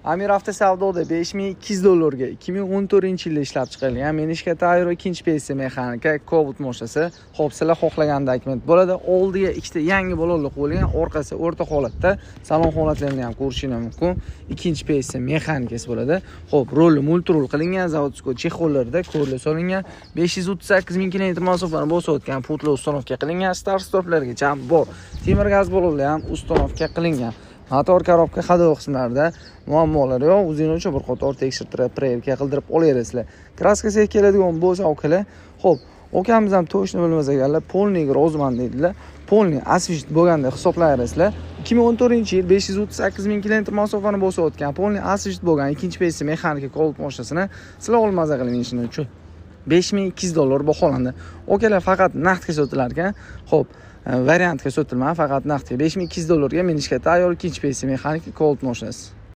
Amir avtosavdoda $5200 2014-yilda ishlab chiqarilgan menishka tayyor ikkinchi pensiya mexanika Cobalt mashinasi. Xo'p, sizlar xohlagan dokument bo'ladi. Oldiga ikkita yangi baloqliq bo'lgan, orqasi o'rta holatda, salon holatlarini ham ko'rishingiz mumkin. Ikkinchi pensiya mexanikasi bo'ladi. Xo'p, roli multirul qilingan, zavodskiy chexollarda ko'rla solingan, 538 ming km masofani bosib o'tgan putli uстановка qilingan, start-stoplargacha ham bor. Temir gaz baloqlar ham uстановка qilingan. Motor korobka haydov qismlarida muammolar yo'q. O'zingiz uchun bir qator tekshirtirib, proverka qildirib olasizlar. Kraskasiga keladigan bo'lsa, okalar, xo'p, okamiz ham to'shni bilmas ekanlar, polniy rozman deydilar. Polniy asvist bo'lganda hisoblayapsizlar. 2014-yil 538 ming km masofani bosib o'tgan, polniy asvist bo'lgan ikkinchi pensiya mexanika Cobalt mashinasini sizlar olmaza qiling uchun $5200 baholandi. Okalar faqat naqdga sotilar ekan. Xo'p, variantga sotilmadi, faqat naqdga $5200 ga menishka tayyor ikkinchi pensiya mexanika Cobalt mashinasi.